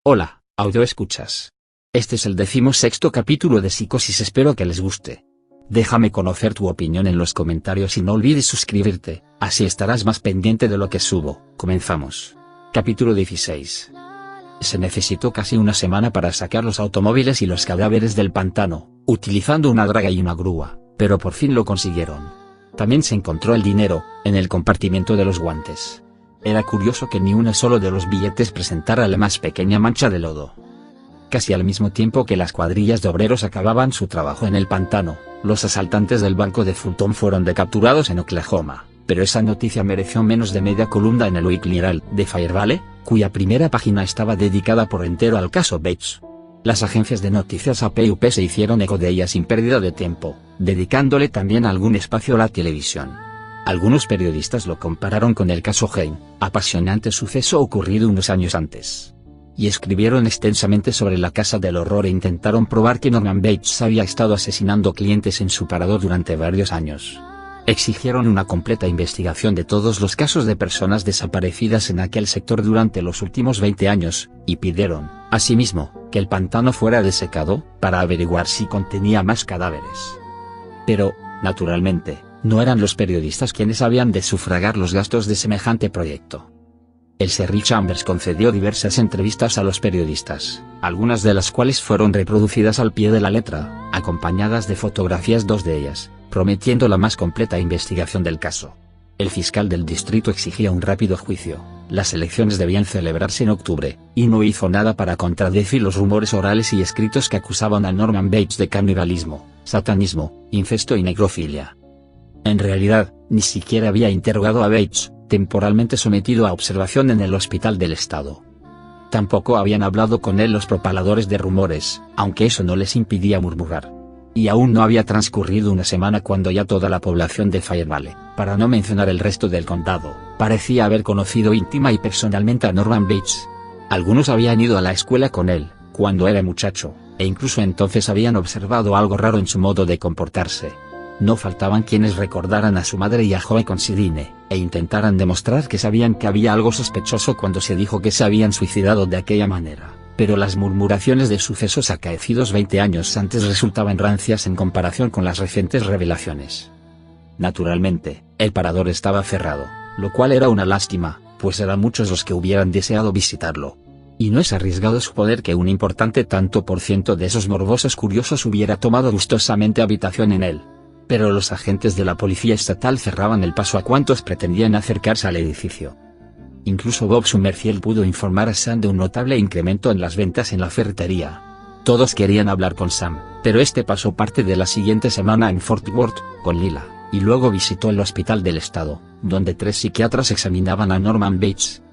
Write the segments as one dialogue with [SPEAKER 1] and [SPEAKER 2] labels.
[SPEAKER 1] Hola, audio escuchas. Este es el 16º capítulo de Psicosis, espero que les guste. Déjame conocer tu opinión en los comentarios y no olvides suscribirte, así estarás más pendiente de lo que subo. Comenzamos. Capítulo 16. Se necesitó casi una semana para sacar los automóviles y los cadáveres del pantano, utilizando una draga y una grúa, pero por fin lo consiguieron. También se encontró el dinero, en el compartimento de los guantes. Era curioso que ni uno solo de los billetes presentara la más pequeña mancha de lodo. Casi al mismo tiempo que las cuadrillas de obreros acababan su trabajo en el pantano, los asaltantes del banco de Fulton fueron recapturados en Oklahoma, pero esa noticia mereció menos de media columna en el Weekly Herald de Fire Valley, cuya primera página estaba dedicada por entero al caso Bates. Las agencias de noticias AP/UP se hicieron eco de ella sin pérdida de tiempo, dedicándole también algún espacio a la televisión. Algunos periodistas lo compararon con el caso Hain, apasionante suceso ocurrido unos años antes. Y escribieron extensamente sobre la casa del horror e intentaron probar que Norman Bates había estado asesinando clientes en su parador durante varios años. Exigieron una completa investigación de todos los casos de personas desaparecidas en aquel sector durante los últimos 20 años, y pidieron, asimismo, que el pantano fuera desecado, para averiguar si contenía más cadáveres. Pero, naturalmente, no eran los periodistas quienes habían de sufragar los gastos de semejante proyecto. El sheriff Chambers concedió diversas entrevistas a los periodistas, algunas de las cuales fueron reproducidas al pie de la letra, acompañadas de fotografías, dos de ellas, prometiendo la más completa investigación del caso. El fiscal del distrito exigía un rápido juicio, las elecciones debían celebrarse en octubre, y no hizo nada para contradecir los rumores orales y escritos que acusaban a Norman Bates de canibalismo, satanismo, incesto y necrofilia. En realidad, ni siquiera había interrogado a Bates, temporalmente sometido a observación en el hospital del estado. Tampoco habían hablado con él los propaladores de rumores, aunque eso no les impidía murmurar. Y aún no había transcurrido una semana cuando ya toda la población de Fire Valley, para no mencionar el resto del condado, parecía haber conocido íntima y personalmente a Norman Bates. Algunos habían ido a la escuela con él, cuando era muchacho, e incluso entonces habían observado algo raro en su modo de comportarse. No faltaban quienes recordaran a su madre y a Joe Considine, e intentaran demostrar que sabían que había algo sospechoso cuando se dijo que se habían suicidado de aquella manera, pero las murmuraciones de sucesos acaecidos 20 años antes resultaban rancias en comparación con las recientes revelaciones. Naturalmente, el parador estaba cerrado, lo cual era una lástima, pues eran muchos los que hubieran deseado visitarlo. Y no es arriesgado suponer que un importante tanto por ciento de esos morbosos curiosos hubiera tomado gustosamente habitación en él. Pero los agentes de la policía estatal cerraban el paso a cuantos pretendían acercarse al edificio. Incluso Bob Summerfield pudo informar a Sam de un notable incremento en las ventas en la ferretería. Todos querían hablar con Sam, pero este pasó parte de la siguiente semana en Fort Worth, con Lila, y luego visitó el hospital del estado, donde 3 psiquiatras examinaban a Norman Bates.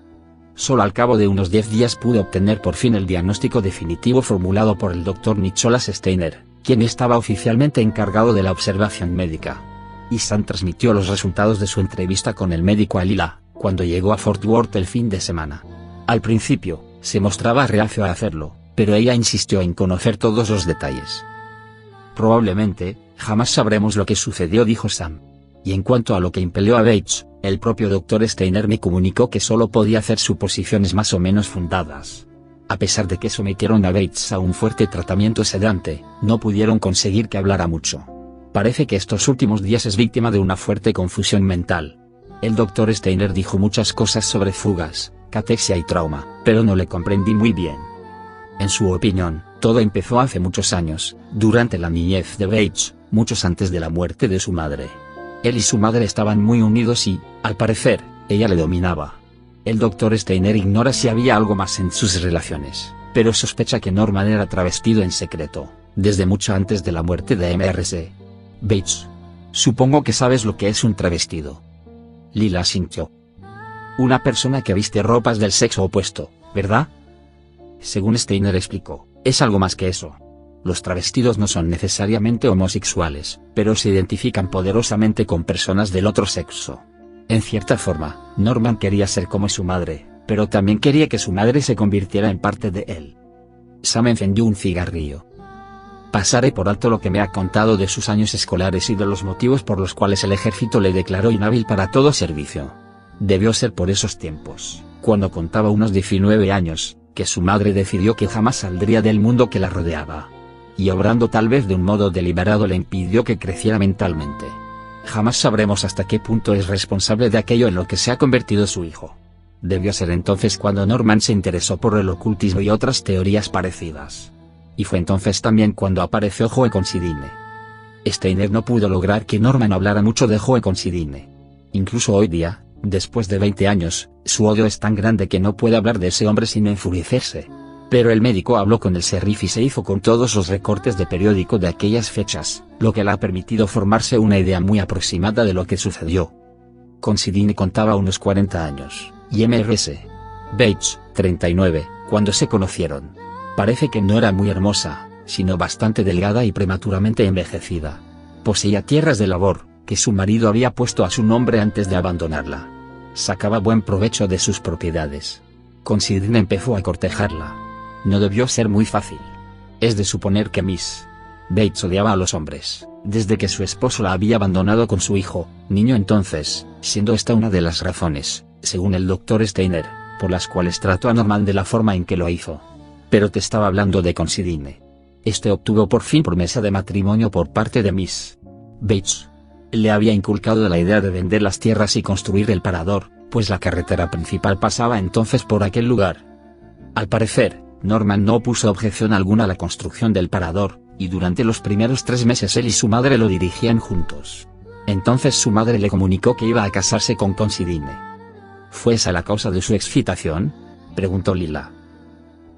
[SPEAKER 1] Solo al cabo de unos 10 días pudo obtener por fin el diagnóstico definitivo formulado por el Dr. Nicholas Steiner, quien estaba oficialmente encargado de la observación médica. Y Sam transmitió los resultados de su entrevista con el médico a Lila, cuando llegó a Fort Worth el fin de semana. Al principio, se mostraba reacio a hacerlo, pero ella insistió en conocer todos los detalles. Probablemente, jamás sabremos lo que sucedió, dijo Sam. Y en cuanto a lo que impelió a Bates, el propio Dr. Steiner me comunicó que solo podía hacer suposiciones más o menos fundadas. A pesar de que sometieron a Bates a un fuerte tratamiento sedante, no pudieron conseguir que hablara mucho. Parece que estos últimos días es víctima de una fuerte confusión mental. El Dr. Steiner dijo muchas cosas sobre fugas, catexia y trauma, pero no le comprendí muy bien. En su opinión, todo empezó hace muchos años, durante la niñez de Bates, muchos antes de la muerte de su madre. Él y su madre estaban muy unidos y, al parecer, ella le dominaba. El Dr. Steiner ignora si había algo más en sus relaciones, pero sospecha que Norman era travestido en secreto, desde mucho antes de la muerte de Mrs. Bates. Supongo que sabes lo que es un travestido. Lila asintió. Una persona que viste ropas del sexo opuesto, ¿verdad? Según Steiner explicó, es algo más que eso. Los travestidos no son necesariamente homosexuales, pero se identifican poderosamente con personas del otro sexo. En cierta forma, Norman quería ser como su madre, pero también quería que su madre se convirtiera en parte de él. Sam encendió un cigarrillo. Pasaré por alto lo que me ha contado de sus años escolares y de los motivos por los cuales el ejército le declaró inhábil para todo servicio. Debió ser por esos tiempos, cuando contaba unos 19 años, que su madre decidió que jamás saldría del mundo que la rodeaba. Y obrando tal vez de un modo deliberado le impidió que creciera mentalmente. Jamás sabremos hasta qué punto es responsable de aquello en lo que se ha convertido su hijo. Debió ser entonces cuando Norman se interesó por el ocultismo y otras teorías parecidas. Y fue entonces también cuando apareció Joe Considine. Steiner no pudo lograr que Norman hablara mucho de Joe Considine. Incluso hoy día, después de 20 años, su odio es tan grande que no puede hablar de ese hombre sin enfurecerse. Pero el médico habló con el sheriff y se hizo con todos los recortes de periódico de aquellas fechas, lo que le ha permitido formarse una idea muy aproximada de lo que sucedió. Considine contaba unos 40 años, y Mrs. Bates, 39, cuando se conocieron. Parece que no era muy hermosa, sino bastante delgada y prematuramente envejecida. Poseía tierras de labor, que su marido había puesto a su nombre antes de abandonarla. Sacaba buen provecho de sus propiedades. Considine empezó a cortejarla. No debió ser muy fácil. Es de suponer que Miss Bates odiaba a los hombres, desde que su esposo la había abandonado con su hijo, niño entonces, siendo esta una de las razones, según el Dr. Steiner, por las cuales trató a Norman de la forma en que lo hizo. Pero te estaba hablando de Considine. Este obtuvo por fin promesa de matrimonio por parte de Miss Bates. Le había inculcado la idea de vender las tierras y construir el parador, pues la carretera principal pasaba entonces por aquel lugar. Al parecer, Norman no puso objeción alguna a la construcción del parador, y durante los primeros 3 meses él y su madre lo dirigían juntos. Entonces su madre le comunicó que iba a casarse con Considine. ¿Fue esa la causa de su excitación?, preguntó Lila.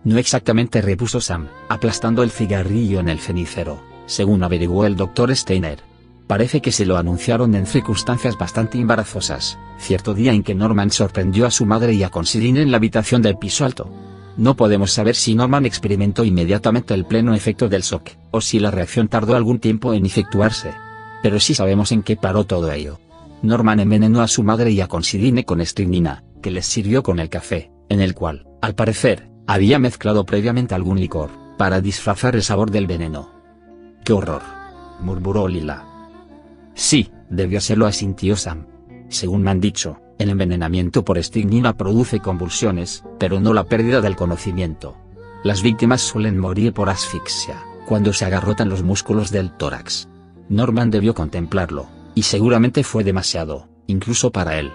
[SPEAKER 1] No exactamente, repuso Sam, aplastando el cigarrillo en el cenicero, según averiguó el Dr. Steiner. Parece que se lo anunciaron en circunstancias bastante embarazosas, cierto día en que Norman sorprendió a su madre y a Considine en la habitación del piso alto. No podemos saber si Norman experimentó inmediatamente el pleno efecto del shock, o si la reacción tardó algún tiempo en efectuarse. Pero sí sabemos en qué paró todo ello. Norman envenenó a su madre y a Considine con estricnina, que les sirvió con el café, en el cual, al parecer, había mezclado previamente algún licor, para disfrazar el sabor del veneno. ¡Qué horror!, murmuró Lila. Sí, debió serlo, asintió Sam. Según me han dicho, el envenenamiento por estricnina produce convulsiones, pero no la pérdida del conocimiento. Las víctimas suelen morir por asfixia, cuando se agarrotan los músculos del tórax. Norman debió contemplarlo, y seguramente fue demasiado, incluso para él.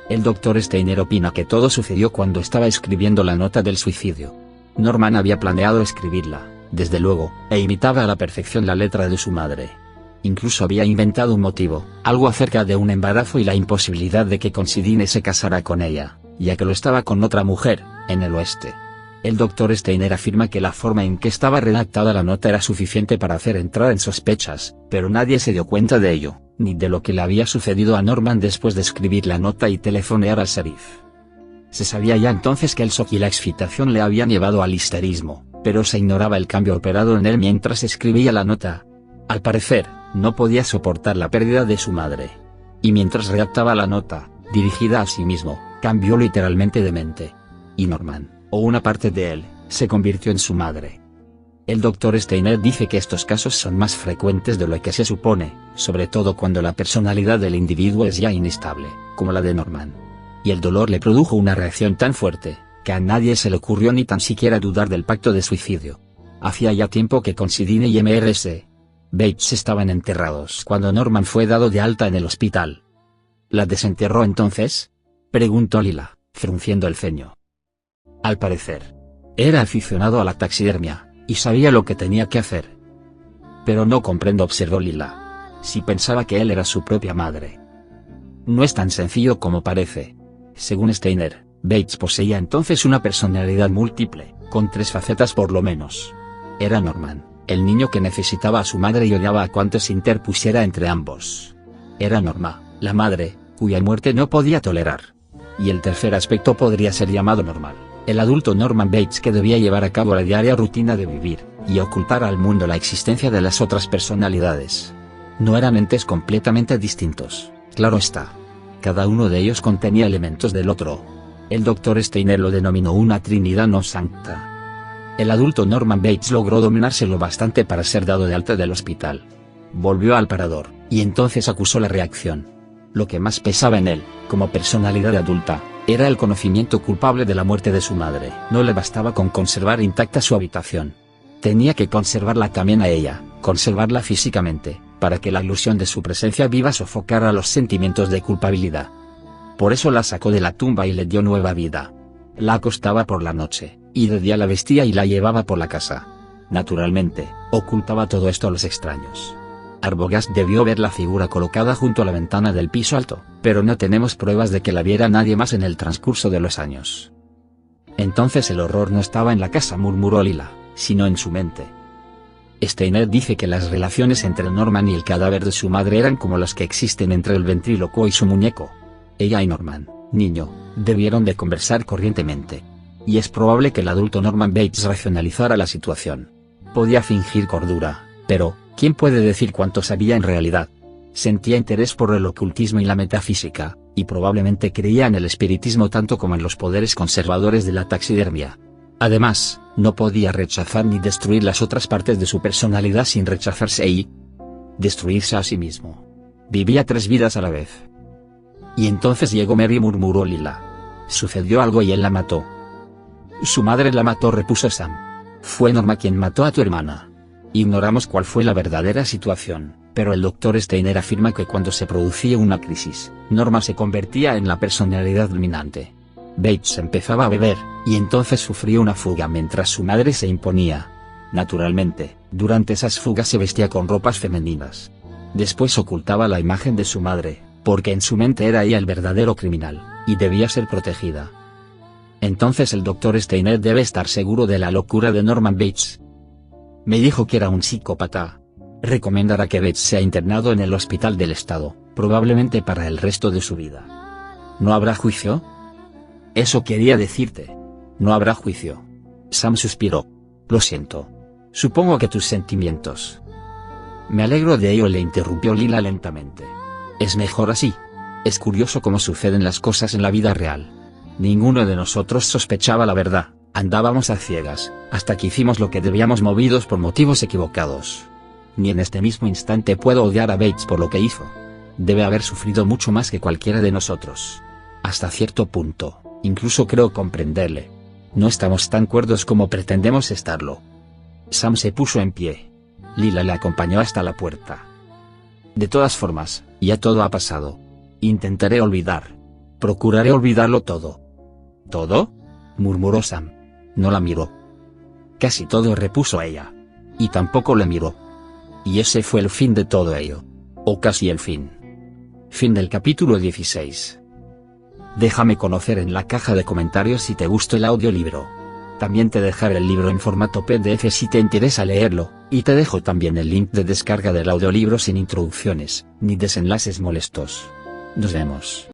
[SPEAKER 1] El Dr. Steiner opina que todo sucedió cuando estaba escribiendo la nota del suicidio. Norman había planeado escribirla, desde luego, e imitaba a la perfección la letra de su madre. Incluso había inventado un motivo, algo acerca de un embarazo y la imposibilidad de que Considine se casara con ella, ya que lo estaba con otra mujer, en el oeste. El Dr. Steiner afirma que la forma en que estaba redactada la nota era suficiente para hacer entrar en sospechas, pero nadie se dio cuenta de ello, ni de lo que le había sucedido a Norman después de escribir la nota y telefonear al sheriff. Se sabía ya entonces que el shock y la excitación le habían llevado al histerismo, pero se ignoraba el cambio operado en él mientras escribía la nota. Al parecer, no podía soportar la pérdida de su madre. Y mientras redactaba la nota, dirigida a sí mismo, cambió literalmente de mente. Y Norman, o una parte de él, se convirtió en su madre. El Dr. Steiner dice que estos casos son más frecuentes de lo que se supone, sobre todo cuando la personalidad del individuo es ya inestable, como la de Norman. Y el dolor le produjo una reacción tan fuerte, que a nadie se le ocurrió ni tan siquiera dudar del pacto de suicidio. Hacía ya tiempo que Considine y Mrs. Bates estaban enterrados cuando Norman fue dado de alta en el hospital. ¿La desenterró entonces?, preguntó Lila, frunciendo el ceño. Al parecer, era aficionado a la taxidermia, y sabía lo que tenía que hacer. Pero no comprendo, observó Lila. Si pensaba que él era su propia madre. No es tan sencillo como parece. Según Steiner, Bates poseía entonces una personalidad múltiple, con 3 facetas por lo menos. Era Norman, el niño que necesitaba a su madre y odiaba a cuanto se interpusiera entre ambos. Era Norma, la madre, cuya muerte no podía tolerar. Y el tercer aspecto podría ser llamado normal, el adulto Norman Bates que debía llevar a cabo la diaria rutina de vivir, y ocultar al mundo la existencia de las otras personalidades. No eran entes completamente distintos, claro está. Cada uno de ellos contenía elementos del otro. El Dr. Steiner lo denominó una trinidad no sancta. El adulto Norman Bates logró dominárselo bastante para ser dado de alta del hospital. Volvió al parador, y entonces acusó la reacción. Lo que más pesaba en él, como personalidad adulta, Era el conocimiento culpable de la muerte de su madre. No le bastaba con conservar intacta su habitación. Tenía que conservarla también a ella, conservarla físicamente, para que la ilusión de su presencia viva sofocara los sentimientos de culpabilidad. Por eso la sacó de la tumba y le dio nueva vida. La acostaba por la noche, y de día la vestía y la llevaba por la casa. Naturalmente, ocultaba todo esto a los extraños. Arbogast debió ver la figura colocada junto a la ventana del piso alto, pero no tenemos pruebas de que la viera nadie más en el transcurso de los años. Entonces el horror no estaba en la casa, murmuró Lila, sino en su mente. Steiner dice que las relaciones entre Norman y el cadáver de su madre eran como las que existen entre el ventrílocuo y su muñeco. Ella y Norman, niño, debieron de conversar corrientemente. Y es probable que el adulto Norman Bates racionalizara la situación. Podía fingir cordura, pero ¿quién puede decir cuánto sabía en realidad? Sentía interés por el ocultismo y la metafísica, y probablemente creía en el espiritismo tanto como en los poderes conservadores de la taxidermia. Además, no podía rechazar ni destruir las otras partes de su personalidad sin rechazarse y destruirse a sí mismo. Vivía 3 vidas a la vez. Y entonces llegó Mary, murmuró Lila. Sucedió algo y él la mató. Su madre la mató, repuso Sam. Fue Norma quien mató a tu hermana. Ignoramos cuál fue la verdadera situación, pero el Dr. Steiner afirma que cuando se producía una crisis, Norma se convertía en la personalidad dominante. Bates empezaba a beber, y entonces sufrió una fuga mientras su madre se imponía. Naturalmente, durante esas fugas se vestía con ropas femeninas. Después ocultaba la imagen de su madre, porque en su mente era ella el verdadero criminal, y debía ser protegida. Entonces el Dr. Steiner debe estar seguro de la locura de Norman Bates. Me dijo que era un psicópata. Recomendará que Bates sea internado en el hospital del estado, probablemente para el resto de su vida. ¿No habrá juicio? Eso quería decirte. No habrá juicio. Sam suspiró. Lo siento. Supongo que tus sentimientos. Me alegro de ello, le interrumpió Lila lentamente. Es mejor así. Es curioso cómo suceden las cosas en la vida real. Ninguno de nosotros sospechaba la verdad, andábamos a ciegas, hasta que hicimos lo que debíamos movidos por motivos equivocados. Ni en este mismo instante puedo odiar a Bates por lo que hizo. Debe haber sufrido mucho más que cualquiera de nosotros. Hasta cierto punto, incluso creo comprenderle. No estamos tan cuerdos como pretendemos estarlo. Sam se puso en pie. Lila le acompañó hasta la puerta. De todas formas, ya todo ha pasado. Intentaré olvidar. Procuraré olvidarlo todo. ¿Todo? Murmuró Sam. No la miró. Casi todo, repuso ella. Y tampoco le miró. Y ese fue el fin de todo ello. O casi el fin. Fin del capítulo 16. Déjame conocer en la caja de comentarios si te gustó el audiolibro. También te dejaré el libro en formato PDF si te interesa leerlo, y te dejo también el link de descarga del audiolibro sin introducciones, ni desenlaces molestos. Nos vemos.